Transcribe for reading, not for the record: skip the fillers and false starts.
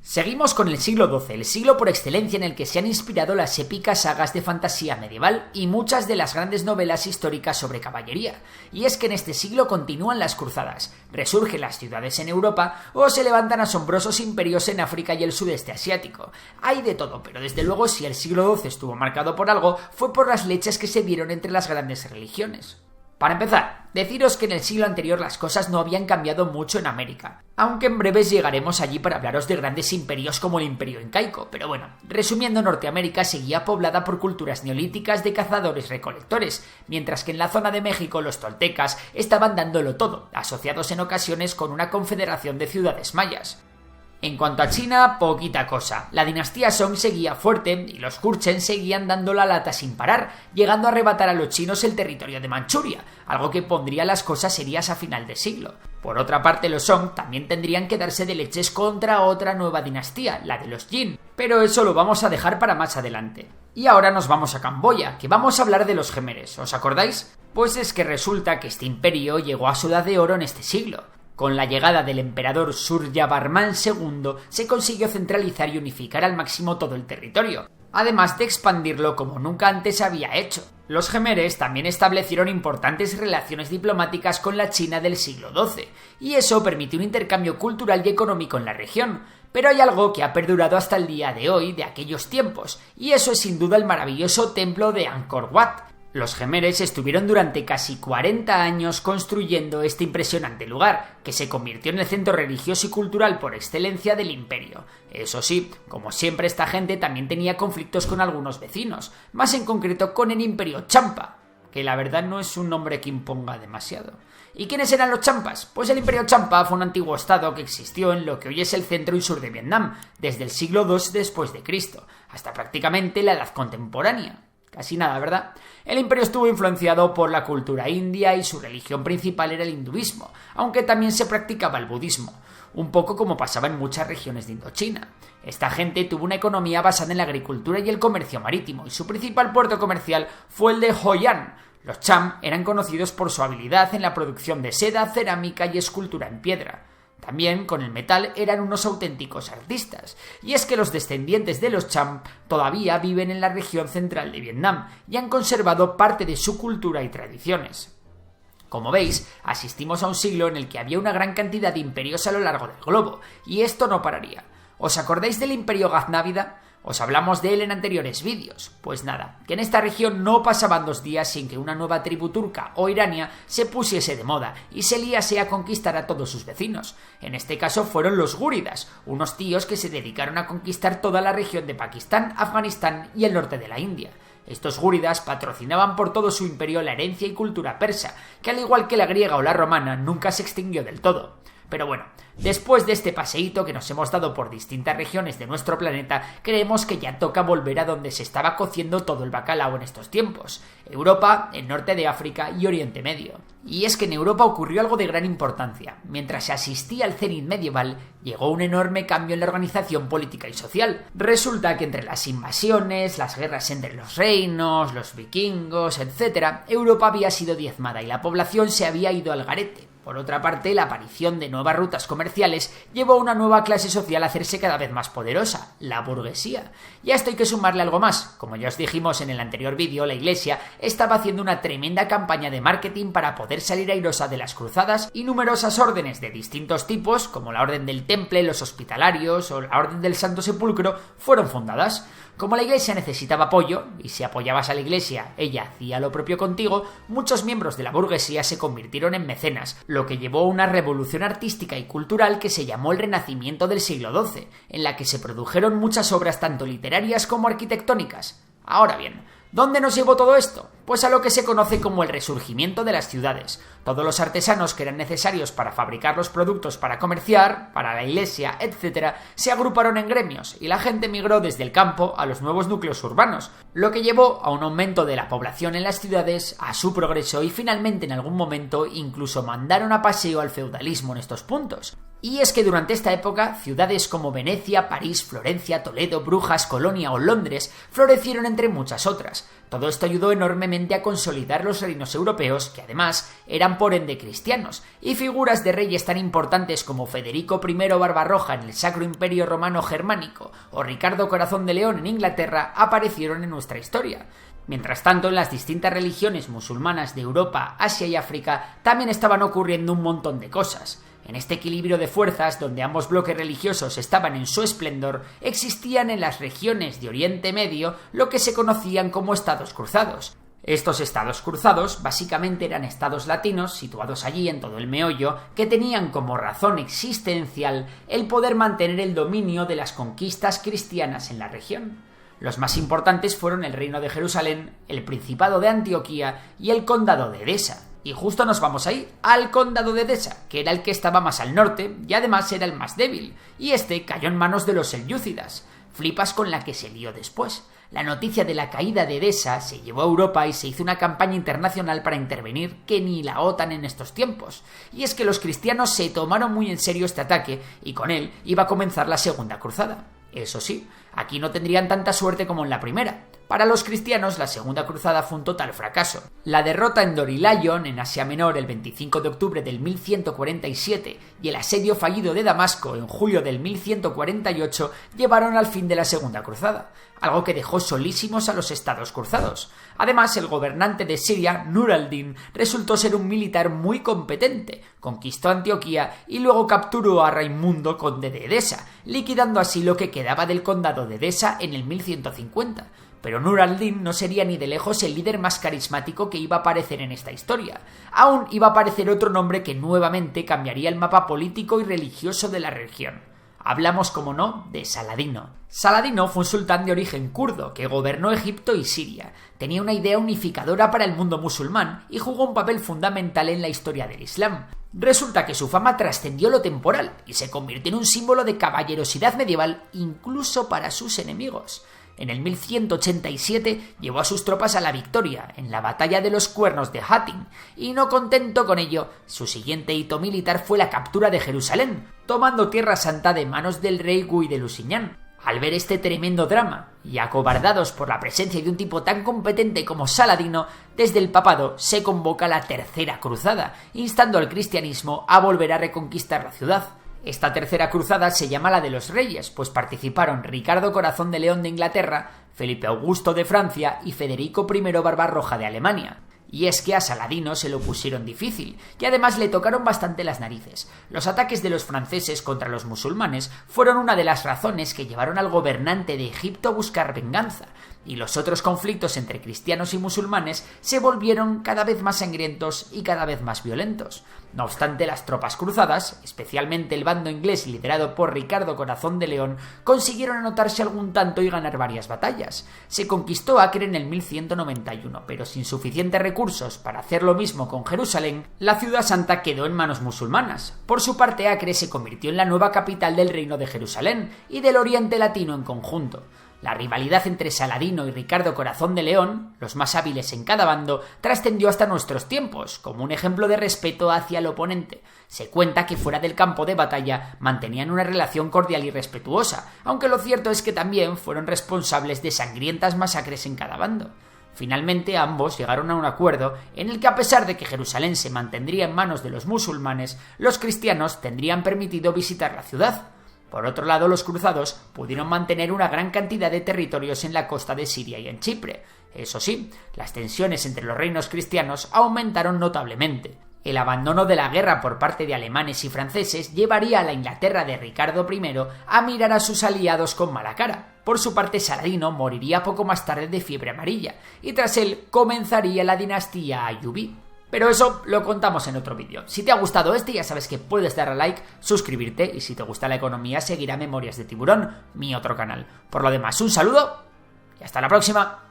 Seguimos con el siglo XII, el siglo por excelencia en el que se han inspirado las épicas sagas de fantasía medieval y muchas de las grandes novelas históricas sobre caballería. Y es que en este siglo continúan las cruzadas, resurgen las ciudades en Europa o se levantan asombrosos imperios en África y el sudeste asiático. Hay de todo, pero desde luego si el siglo XII estuvo marcado por algo, fue por las leches que se dieron entre las grandes religiones. Para empezar, deciros que en el siglo anterior las cosas no habían cambiado mucho en América, aunque en breves llegaremos allí para hablaros de grandes imperios como el Imperio Incaico, pero bueno, resumiendo, Norteamérica seguía poblada por culturas neolíticas de cazadores-recolectores, mientras que en la zona de México los toltecas estaban dándolo todo, asociados en ocasiones con una confederación de ciudades mayas. En cuanto a China, poquita cosa. La dinastía Song seguía fuerte y los Jurchen seguían dando la lata sin parar, llegando a arrebatar a los chinos el territorio de Manchuria, algo que pondría las cosas serias a final de siglo. Por otra parte, los Song también tendrían que darse de leches contra otra nueva dinastía, la de los Jin, pero eso lo vamos a dejar para más adelante. Y ahora nos vamos a Camboya, que vamos a hablar de los Jemeres, ¿os acordáis? Pues es que resulta que este imperio llegó a su edad de oro en este siglo. Con la llegada del emperador Suryavarman II se consiguió centralizar y unificar al máximo todo el territorio, además de expandirlo como nunca antes había hecho. Los Jemeres también establecieron importantes relaciones diplomáticas con la China del siglo XII, y eso permitió un intercambio cultural y económico en la región. Pero hay algo que ha perdurado hasta el día de hoy de aquellos tiempos, y eso es sin duda el maravilloso templo de Angkor Wat. Los Jemeres estuvieron durante casi 40 años construyendo este impresionante lugar, que se convirtió en el centro religioso y cultural por excelencia del imperio. Eso sí, como siempre, esta gente también tenía conflictos con algunos vecinos, más en concreto con el imperio Champa, que la verdad no es un nombre que imponga demasiado. ¿Y quiénes eran los Champas? Pues el imperio Champa fue un antiguo estado que existió en lo que hoy es el centro y sur de Vietnam, desde el siglo II después de Cristo, hasta prácticamente la edad contemporánea. Casi nada, ¿verdad? El imperio estuvo influenciado por la cultura india y su religión principal era el hinduismo, aunque también se practicaba el budismo, un poco como pasaba en muchas regiones de Indochina. Esta gente tuvo una economía basada en la agricultura y el comercio marítimo, y su principal puerto comercial fue el de Hoi An. Los Cham eran conocidos por su habilidad en la producción de seda, cerámica y escultura en piedra. También con el metal eran unos auténticos artistas, y es que los descendientes de los Cham todavía viven en la región central de Vietnam y han conservado parte de su cultura y tradiciones. Como veis, asistimos a un siglo en el que había una gran cantidad de imperios a lo largo del globo, y esto no pararía. ¿Os acordáis del imperio Gaznávida? Os hablamos de él en anteriores vídeos. Pues nada, que en esta región no pasaban 2 días sin que una nueva tribu turca o irania se pusiese de moda y se liase a conquistar a todos sus vecinos. En este caso fueron los gúridas, unos tíos que se dedicaron a conquistar toda la región de Pakistán, Afganistán y el norte de la India. Estos gúridas patrocinaban por todo su imperio la herencia y cultura persa, que al igual que la griega o la romana nunca se extinguió del todo. Pero bueno, después de este paseíto que nos hemos dado por distintas regiones de nuestro planeta, creemos que ya toca volver a donde se estaba cociendo todo el bacalao en estos tiempos: Europa, el norte de África y Oriente Medio. Y es que en Europa ocurrió algo de gran importancia. Mientras se asistía al cenit medieval, llegó un enorme cambio en la organización política y social. Resulta que entre las invasiones, las guerras entre los reinos, los vikingos, etc., Europa había sido diezmada y la población se había ido al garete. Por otra parte, la aparición de nuevas rutas comerciales llevó a una nueva clase social a hacerse cada vez más poderosa: la burguesía. Y a esto hay que sumarle algo más. Como ya os dijimos en el anterior vídeo, la Iglesia estaba haciendo una tremenda campaña de marketing para poder salir airosa de las cruzadas, y numerosas órdenes de distintos tipos, como la Orden del Temple, los Hospitalarios o la Orden del Santo Sepulcro, fueron fundadas. Como la Iglesia necesitaba apoyo, y si apoyabas a la Iglesia, ella hacía lo propio contigo, muchos miembros de la burguesía se convirtieron en mecenas, lo que llevó a una revolución artística y cultural que se llamó el Renacimiento del siglo XII, en la que se produjeron muchas obras tanto literarias como arquitectónicas. Ahora bien, ¿dónde nos llevó todo esto? Pues a lo que se conoce como el resurgimiento de las ciudades. Todos los artesanos que eran necesarios para fabricar los productos para comerciar, para la iglesia, etc., se agruparon en gremios y la gente migró desde el campo a los nuevos núcleos urbanos, lo que llevó a un aumento de la población en las ciudades, a su progreso y finalmente en algún momento incluso mandaron a paseo al feudalismo en estos puntos. Y es que durante esta época, ciudades como Venecia, París, Florencia, Toledo, Brujas, Colonia o Londres florecieron entre muchas otras. Todo esto ayudó enormemente a consolidar los reinos europeos, que además eran por ende cristianos, y figuras de reyes tan importantes como Federico I Barbarroja en el Sacro Imperio Romano Germánico o Ricardo Corazón de León en Inglaterra aparecieron en nuestra historia. Mientras tanto, en las distintas religiones musulmanas de Europa, Asia y África también estaban ocurriendo un montón de cosas. En este equilibrio de fuerzas, donde ambos bloques religiosos estaban en su esplendor, existían en las regiones de Oriente Medio lo que se conocían como estados cruzados. Estos estados cruzados básicamente eran estados latinos situados allí en todo el meollo que tenían como razón existencial el poder mantener el dominio de las conquistas cristianas en la región. Los más importantes fueron el Reino de Jerusalén, el Principado de Antioquía y el Condado de Edesa. Y justo nos vamos ahí, al Condado de Edesa, que era el que estaba más al norte y además era el más débil, y este cayó en manos de los selyúcidas. Flipas con la que se lió después. La noticia de la caída de Edesa se llevó a Europa y se hizo una campaña internacional para intervenir que ni la OTAN en estos tiempos. Y es que los cristianos se tomaron muy en serio este ataque y con él iba a comenzar la Segunda Cruzada. Eso sí, aquí no tendrían tanta suerte como en la primera. Para los cristianos, la Segunda Cruzada fue un total fracaso. La derrota en Dorylaeum, en Asia Menor, el 25 de octubre del 1147, y el asedio fallido de Damasco en julio del 1148 llevaron al fin de la Segunda Cruzada, algo que dejó solísimos a los estados cruzados. Además, el gobernante de Siria, Nur al-Din, resultó ser un militar muy competente, conquistó Antioquía y luego capturó a Raimundo, conde de Edesa, liquidando así lo que quedaba del condado de Edesa en el 1150. Pero Nur al-Din no sería ni de lejos el líder más carismático que iba a aparecer en esta historia. Aún iba a aparecer otro nombre que nuevamente cambiaría el mapa político y religioso de la región. Hablamos, como no, de Saladino. Saladino fue un sultán de origen kurdo que gobernó Egipto y Siria. Tenía una idea unificadora para el mundo musulmán y jugó un papel fundamental en la historia del Islam. Resulta que su fama trascendió lo temporal y se convirtió en un símbolo de caballerosidad medieval incluso para sus enemigos. En el 1187 llevó a sus tropas a la victoria en la batalla de los Cuernos de Hattin, y no contento con ello, su siguiente hito militar fue la captura de Jerusalén, tomando Tierra Santa de manos del rey Guy de Lusignan. Al ver este tremendo drama, y acobardados por la presencia de un tipo tan competente como Saladino, desde el papado se convoca la Tercera Cruzada, instando al cristianismo a volver a reconquistar la ciudad. Esta Tercera Cruzada se llama la de los Reyes, pues participaron Ricardo Corazón de León de Inglaterra, Felipe Augusto de Francia y Federico I Barbarroja de Alemania. Y es que a Saladino se lo pusieron difícil, y además le tocaron bastante las narices. Los ataques de los franceses contra los musulmanes fueron una de las razones que llevaron al gobernante de Egipto a buscar venganza, y los otros conflictos entre cristianos y musulmanes se volvieron cada vez más sangrientos y cada vez más violentos. No obstante, las tropas cruzadas, especialmente el bando inglés liderado por Ricardo Corazón de León, consiguieron anotarse algún tanto y ganar varias batallas. Se conquistó Acre en el 1191, pero sin suficientes recursos para hacer lo mismo con Jerusalén, la ciudad santa quedó en manos musulmanas. Por su parte, Acre se convirtió en la nueva capital del reino de Jerusalén y del Oriente Latino en conjunto. La rivalidad entre Saladino y Ricardo Corazón de León, los más hábiles en cada bando, trascendió hasta nuestros tiempos, como un ejemplo de respeto hacia el oponente. Se cuenta que fuera del campo de batalla mantenían una relación cordial y respetuosa, aunque lo cierto es que también fueron responsables de sangrientas masacres en cada bando. Finalmente ambos llegaron a un acuerdo en el que, a pesar de que Jerusalén se mantendría en manos de los musulmanes, los cristianos tendrían permitido visitar la ciudad. Por otro lado, los cruzados pudieron mantener una gran cantidad de territorios en la costa de Siria y en Chipre. Eso sí, las tensiones entre los reinos cristianos aumentaron notablemente. El abandono de la guerra por parte de alemanes y franceses llevaría a la Inglaterra de Ricardo I a mirar a sus aliados con mala cara. Por su parte, Saladino moriría poco más tarde de fiebre amarilla, y tras él comenzaría la dinastía ayubí. Pero eso lo contamos en otro vídeo. Si te ha gustado este, ya sabes que puedes darle a like, suscribirte y si te gusta la economía, seguir a Memorias de Tiburón, mi otro canal. Por lo demás, un saludo y hasta la próxima.